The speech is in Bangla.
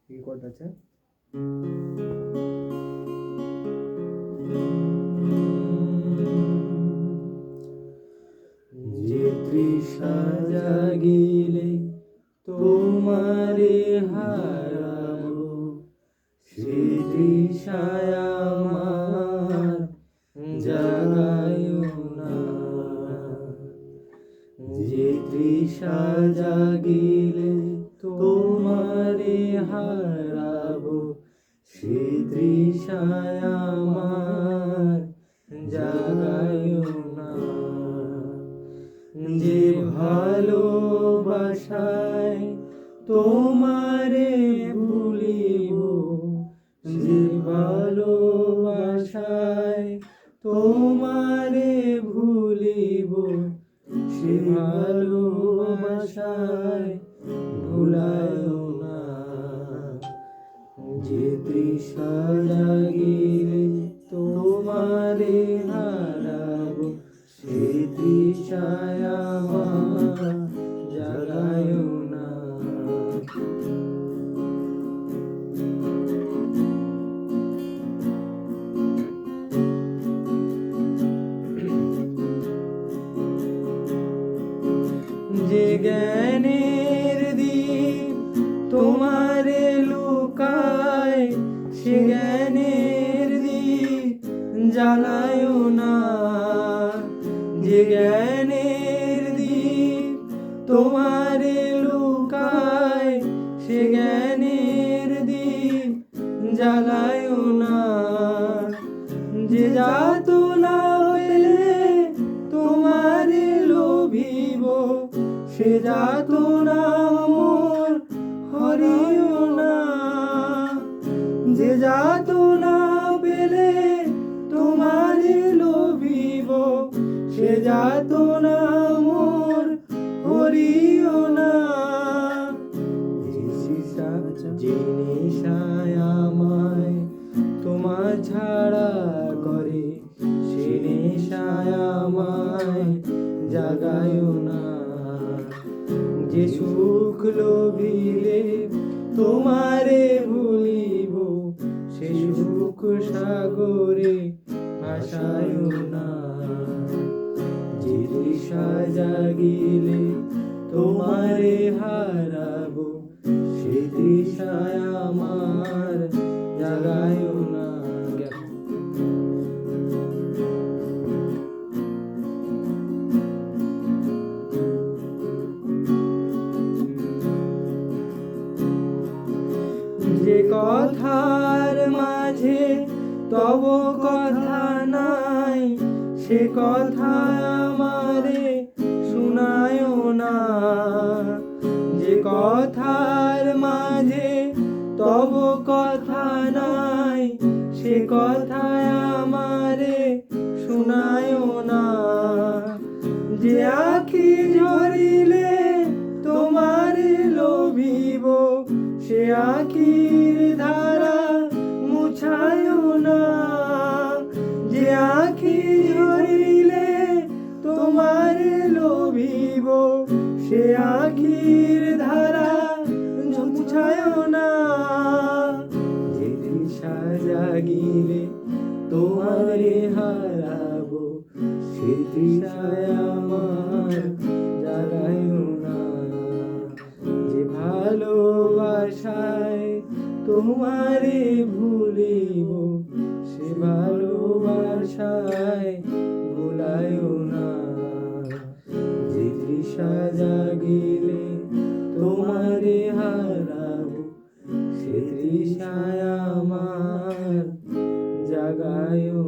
এই কর্ড আছে। যে তৃষা জাগিলে তোমারে হারাবো, সে তৃষায় আমার জাগায়ো না। যে তৃষা জাগিলে তোমারে হারাবো, সে তৃষায় আমার জাগায়ো না। যে ভালোবাসায় তোমারে ভুলিব, যে ভালোবাসায় তোমারে ভুলিব, সে ভালোবাসায় ভুলায়ো না। যে তৃষা জাগিলে তোমারে হারাবো, সে তৃষায় আমার জাগায়ো না। যে জ্ঞানের দীপ তোমারে লুকায়, সে জ্ঞানের দীপ জ্বালায়ো না। যে জ্ঞানের দীপ তোমারে লুকায়, সে জ্ঞানের দীপ জ্বালায়ো না। যে যাতনা পেলে তোমারে লোভিব, সে যাতনা মোর হরিও না। যে যাতনা পেলে তোমারে লোভিব, সে যাতনা মোর হরিও না। যে নেশায় আমায় তোমার ছাড়া করে, সে নেশায় আমায় জাগায়ো না। যে সুখ লোভিলে তোমারে ভুলিব, সে সুখ সাগরে ভাসায়ো না। যে তৃষা জাগিলে তোমারে হারাবো, সে তৃষায় আমার জাগায়ো না। যে কথার মাঝে তব কথা নাই, সে কথা আমারে শুনায়ো না। যে কথার মাঝে তব কথা নাই, সে কথা আমারে শুনায়ো না। যে আখি ঝরিলে তোমারে লোভিব, সে আখির ধারা মুছায়ো না। যে আখি ঝরিলে তোমারে লোভিব, সে আখির ধারা মুছায়ো না। যে তৃষা জাগিলে তোমারে হারাবো, সে তৃষায় আমার জাগায়ো না। যে ভালোবাসায় তোমারে ভুলিব, সে ভালোবাসায় ভুলায়ো না। যে তৃষা জাগিলে তোমারে হারাবো, সে তৃষায় আমার জাগায়ো